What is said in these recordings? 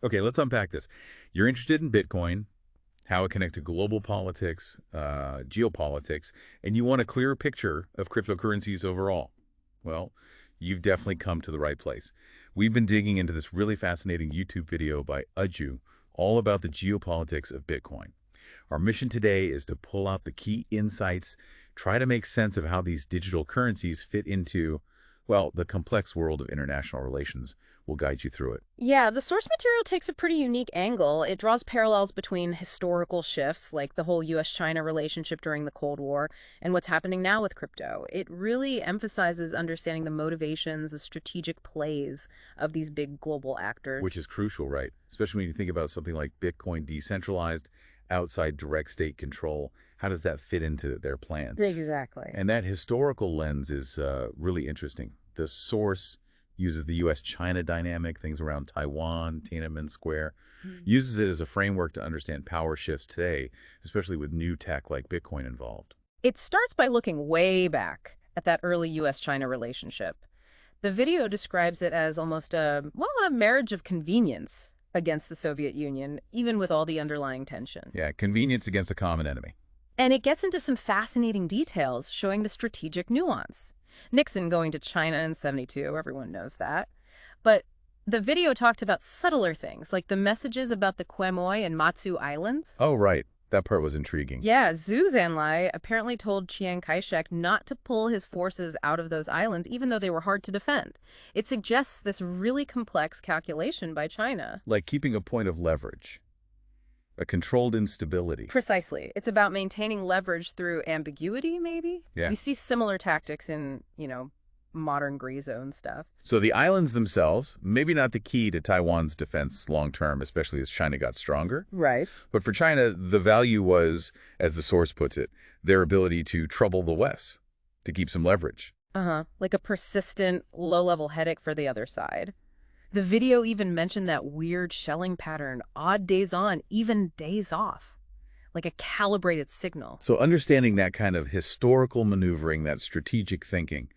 Okay, let's unpack this. You're interested in Bitcoin, how it connects to global politics, geopolitics, and you want a clearer picture of cryptocurrencies overall. Well, you've definitely come to the right place. We've been digging into this really fascinating YouTube video by Uju, all about the geopolitics of Bitcoin. Our mission today is to pull out the key insights, try to make sense of how these digital currencies fit into, well, the complex world of international relations. We'll guide you through it. Yeah, the source material takes a pretty unique angle. It draws parallels between historical shifts, like the whole US-China relationship during the Cold War, and what's happening now with crypto. It really emphasizes understanding the motivations, the strategic plays of these big global actors. Which is crucial, right? Especially when you think about something like Bitcoin decentralized, outside direct state control. How does that fit into their plans? Exactly. And that historical lens is really interesting. The source uses the U.S.-China dynamic, things around Taiwan, Tiananmen Square, uses it as a framework to understand power shifts today, especially with new tech like Bitcoin involved. It starts by looking way back at that early US-China relationship. The video describes it as almost a marriage of convenience against the Soviet Union, even with all the underlying tension. Yeah, convenience against a common enemy. And it gets into some fascinating details showing the strategic nuance. Nixon going to China in '72, everyone knows that. But the video talked about subtler things, like the messages about the Quemoy and Matsu Islands. Oh, right. That part was intriguing. Yeah, Zhu Zhanlai apparently told Chiang Kai-shek not to pull his forces out of those islands, even though they were hard to defend. It suggests this really complex calculation by China. Like keeping a point of leverage. A controlled instability. Precisely. It's about maintaining leverage through ambiguity, maybe? Yeah. You see similar tactics in, modern gray zone stuff. So the islands themselves, maybe not the key to Taiwan's defense long-term, especially as China got stronger. Right. But for China, the value was, as the source puts it, their ability to trouble the West, to keep some leverage. Like a persistent, low-level headache for the other side. The video even mentioned that weird shelling pattern, odd days on, even days off. Like a calibrated signal. So understanding that kind of historical maneuvering, that strategic thinking,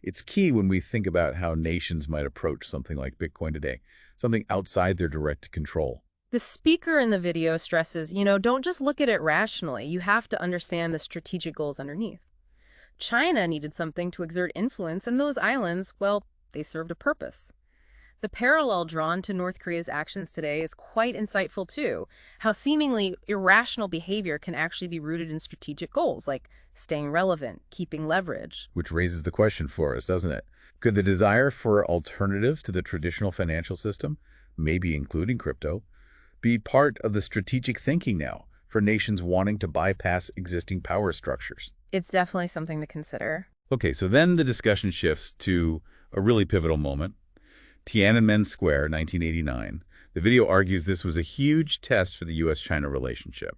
it's key when we think about how nations might approach something like Bitcoin today, something outside their direct control. The speaker in the video stresses, don't just look at it rationally. You have to understand the strategic goals underneath. China needed something to exert influence, and those islands, well, they served a purpose. The parallel drawn to North Korea's actions today is quite insightful, too. How seemingly irrational behavior can actually be rooted in strategic goals, like staying relevant, keeping leverage. Which raises the question for us, doesn't it? Could the desire for alternatives to the traditional financial system, maybe including crypto, be part of the strategic thinking now for nations wanting to bypass existing power structures? It's definitely something to consider. Okay, so then the discussion shifts to a really pivotal moment. Tiananmen Square, 1989. The video argues this was a huge test for the U.S.-China relationship.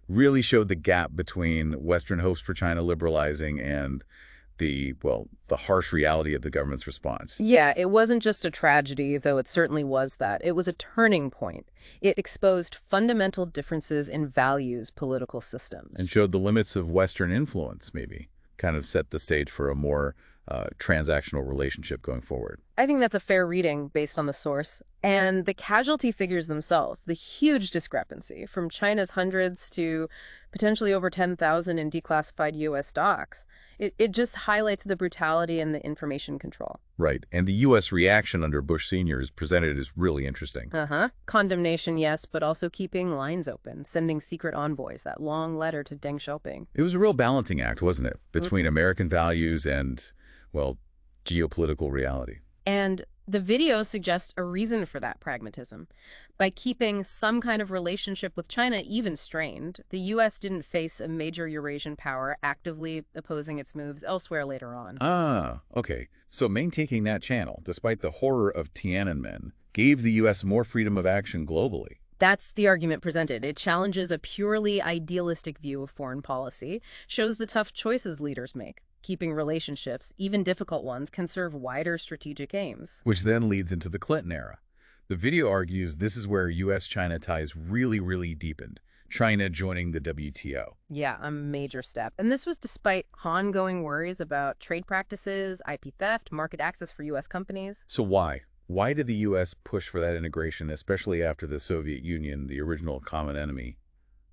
Really showed the gap between Western hopes for China liberalizing and the harsh reality of the government's response. Yeah, it wasn't just a tragedy, though it certainly was that. It was a turning point. It exposed fundamental differences in values, political systems. And showed the limits of Western influence, maybe. Kind of set the stage for a more transactional relationship going forward. I think that's a fair reading based on the source. And the casualty figures themselves, the huge discrepancy from China's hundreds to potentially over 10,000 in declassified U.S. stocks. It just highlights the brutality and the information control. Right. And the U.S. reaction under Bush Sr. is presented as really interesting. Condemnation, yes, but also keeping lines open, sending secret envoys, that long letter to Deng Xiaoping. It was a real balancing act, wasn't it? Between American values and, geopolitical reality. And the video suggests a reason for that pragmatism. By keeping some kind of relationship with China even strained, the U.S. didn't face a major Eurasian power actively opposing its moves elsewhere later on. Ah, okay. So maintaining that channel, despite the horror of Tiananmen, gave the U.S. more freedom of action globally. That's the argument presented. It challenges a purely idealistic view of foreign policy, shows the tough choices leaders make. Keeping relationships, even difficult ones, can serve wider strategic aims. Which then leads into the Clinton era. The video argues this is where U.S.-China ties really deepened, China joining the WTO. Yeah, a major step. And this was despite ongoing worries about trade practices, IP theft, market access for U.S. companies. So why? Why did the U.S. push for that integration, especially after the Soviet Union, the original common enemy,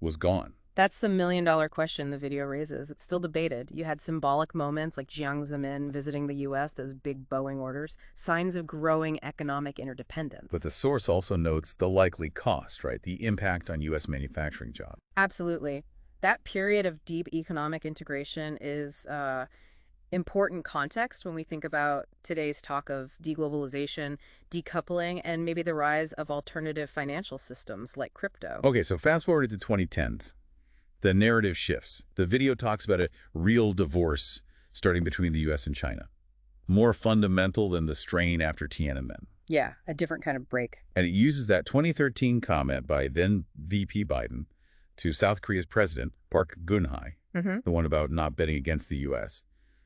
was gone? That's the million-dollar question the video raises. It's still debated. You had symbolic moments like Jiang Zemin visiting the U.S., those big Boeing orders, signs of growing economic interdependence. But the source also notes the likely cost, right? The impact on U.S. manufacturing jobs. Absolutely. That period of deep economic integration is important context when we think about today's talk of deglobalization, decoupling, and maybe the rise of alternative financial systems like crypto. Okay, so fast forward to 2010s. The narrative shifts. The video talks about a real divorce starting between the U.S. and China. More fundamental than the strain after Tiananmen. Yeah, a different kind of break. And it uses that 2013 comment by then VP Biden to South Korea's president, Park Geun-hye, the one about not betting against the U.S.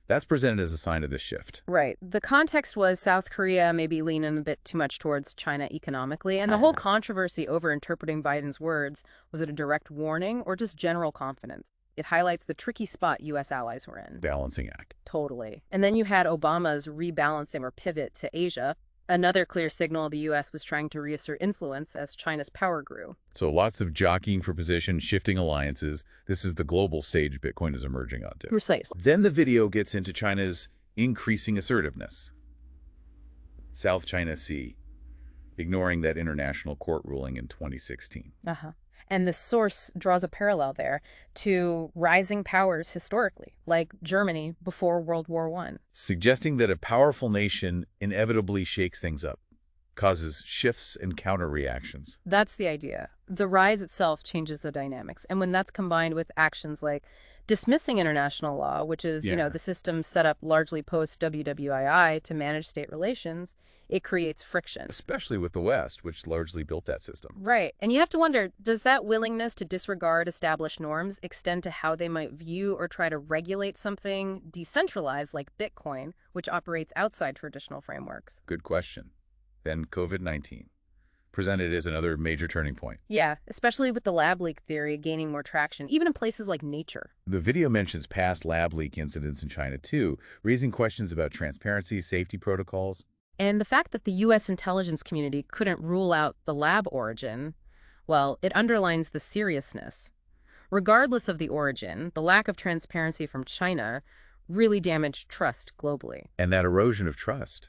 That's presented as a sign of this shift. Right. The context was South Korea maybe leaning a bit too much towards China economically, and the whole controversy over interpreting Biden's words, was it a direct warning or just general confidence? It highlights the tricky spot U.S. allies were in. Balancing act. Totally. And then you had Obama's rebalancing or pivot to Asia, another clear signal the U.S. was trying to reassert influence as China's power grew. So lots of jockeying for position, shifting alliances. This is the global stage Bitcoin is emerging onto. Precisely. Then the video gets into China's increasing assertiveness. South China Sea, ignoring that international court ruling in 2016. And the source draws a parallel there to rising powers historically, like Germany before World War I. Suggesting that a powerful nation inevitably shakes things up, causes shifts and counter-reactions. That's the idea. The rise itself changes the dynamics. And when that's combined with actions like dismissing international law, which is, the system set up largely post-WWII to manage state relations, it creates friction. Especially with the West, which largely built that system. Right. And you have to wonder, does that willingness to disregard established norms extend to how they might view or try to regulate something decentralized like Bitcoin, which operates outside traditional frameworks? Good question. Then COVID-19, presented as another major turning point. Yeah, especially with the lab leak theory gaining more traction, even in places like Nature. The video mentions past lab leak incidents in China, too, raising questions about transparency, safety protocols. And the fact that the U.S. intelligence community couldn't rule out the lab origin, well, it underlines the seriousness. Regardless of the origin, the lack of transparency from China really damaged trust globally. And that erosion of trust,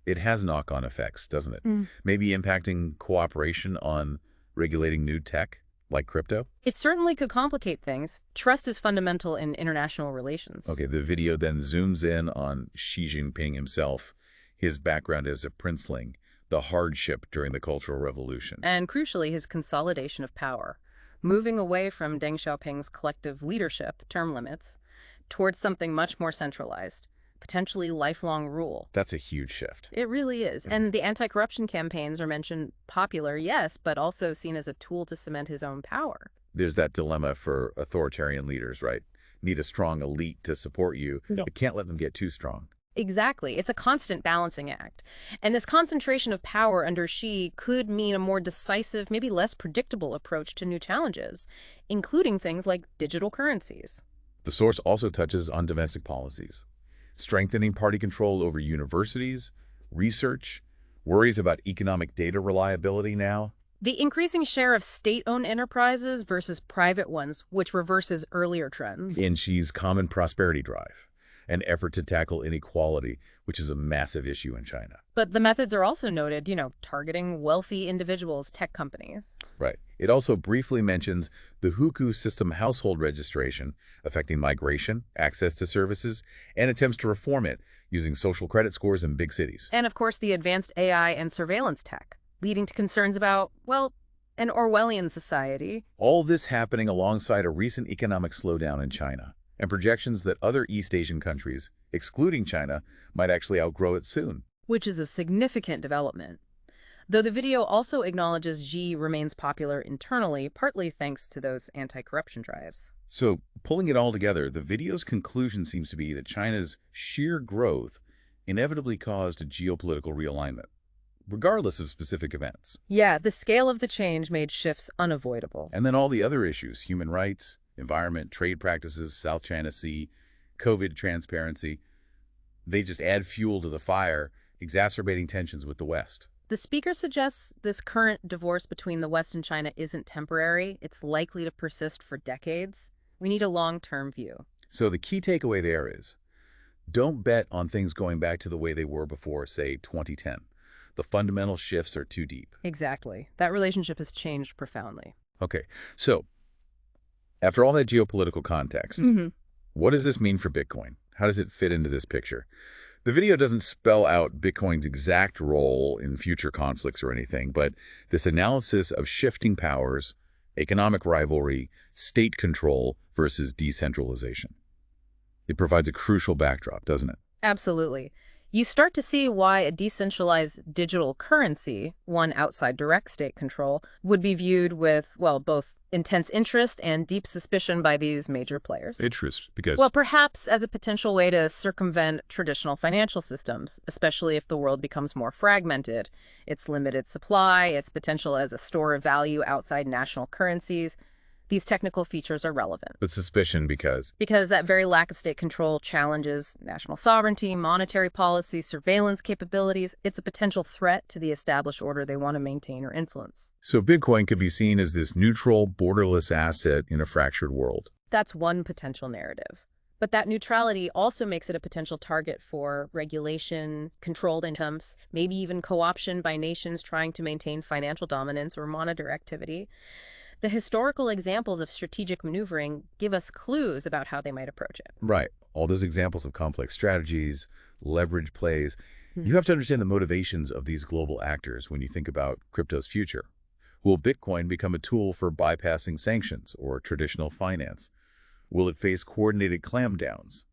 it has knock-on effects, doesn't it? Maybe impacting cooperation on regulating new tech, like crypto? It certainly could complicate things. Trust is fundamental in international relations. Okay, the video then zooms in on Xi Jinping himself, his background as a princeling, the hardship during the Cultural Revolution. And crucially, his consolidation of power, moving away from Deng Xiaoping's collective leadership, term limits, towards something much more centralized, potentially lifelong rule. That's a huge shift. It really is. And the anti-corruption campaigns are mentioned popular, yes, but also seen as a tool to cement his own power. There's that dilemma for authoritarian leaders, right? Need a strong elite to support you, but can't let them get too strong. Exactly. It's a constant balancing act. And this concentration of power under Xi could mean a more decisive, maybe less predictable approach to new challenges, including things like digital currencies. The source also touches on domestic policies, strengthening party control over universities, research, worries about economic data reliability now. The increasing share of state-owned enterprises versus private ones, which reverses earlier trends. In Xi's common prosperity drive, an effort to tackle inequality, which is a massive issue in China. But the methods are also noted, targeting wealthy individuals, tech companies. Right. It also briefly mentions the Hukou system household registration, affecting migration, access to services, and attempts to reform it using social credit scores in big cities. And of course, the advanced AI and surveillance tech, leading to concerns about, well, an Orwellian society. All this happening alongside a recent economic slowdown in China, and projections that other East Asian countries, excluding China, might actually outgrow it soon. Which is a significant development. Though the video also acknowledges Xi remains popular internally, partly thanks to those anti-corruption drives. So, pulling it all together, the video's conclusion seems to be that China's sheer growth inevitably caused a geopolitical realignment, regardless of specific events. Yeah, the scale of the change made shifts unavoidable. And then all the other issues, human rights, environment, trade practices, South China Sea, COVID transparency, they just add fuel to the fire, exacerbating tensions with the West. The speaker suggests this current divorce between the West and China isn't temporary. It's likely to persist for decades. We need a long-term view. So the key takeaway there is, don't bet on things going back to the way they were before, say, 2010. The fundamental shifts are too deep. Exactly. That relationship has changed profoundly. Okay, so after all that geopolitical context, what does this mean for Bitcoin? How does it fit into this picture? The video doesn't spell out Bitcoin's exact role in future conflicts or anything, but this analysis of shifting powers, economic rivalry, state control versus decentralization. It provides a crucial backdrop, doesn't it? Absolutely. You start to see why a decentralized digital currency, one outside direct state control, would be viewed with, well, both intense interest and deep suspicion by these major players. Interest, because... Well, perhaps as a potential way to circumvent traditional financial systems, especially if the world becomes more fragmented. Its limited supply, its potential as a store of value outside national currencies. These technical features are relevant. But suspicion because? Because that very lack of state control challenges national sovereignty, monetary policy, surveillance capabilities. It's a potential threat to the established order they want to maintain or influence. So Bitcoin could be seen as this neutral, borderless asset in a fractured world. That's one potential narrative. But that neutrality also makes it a potential target for regulation, controlled incomes, maybe even co-option by nations trying to maintain financial dominance or monitor activity. The historical examples of strategic maneuvering give us clues about how they might approach it. Right. All those examples of complex strategies, leverage plays. You have to understand the motivations of these global actors when you think about crypto's future. Will Bitcoin become a tool for bypassing sanctions or traditional finance? Will it face coordinated clampdowns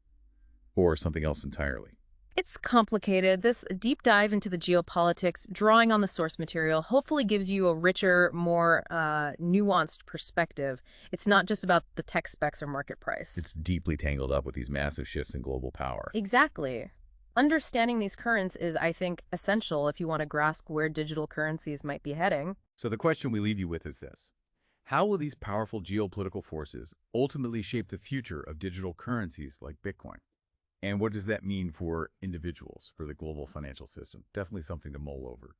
or something else entirely? It's complicated. This deep dive into the geopolitics, drawing on the source material, hopefully gives you a richer, more nuanced perspective. It's not just about the tech specs or market price. It's deeply tangled up with these massive shifts in global power. Exactly. Understanding these currents is, I think, essential if you want to grasp where digital currencies might be heading. So the question we leave you with is this. How will these powerful geopolitical forces ultimately shape the future of digital currencies like Bitcoin? And what does that mean for individuals, for the global financial system? Definitely something to mull over.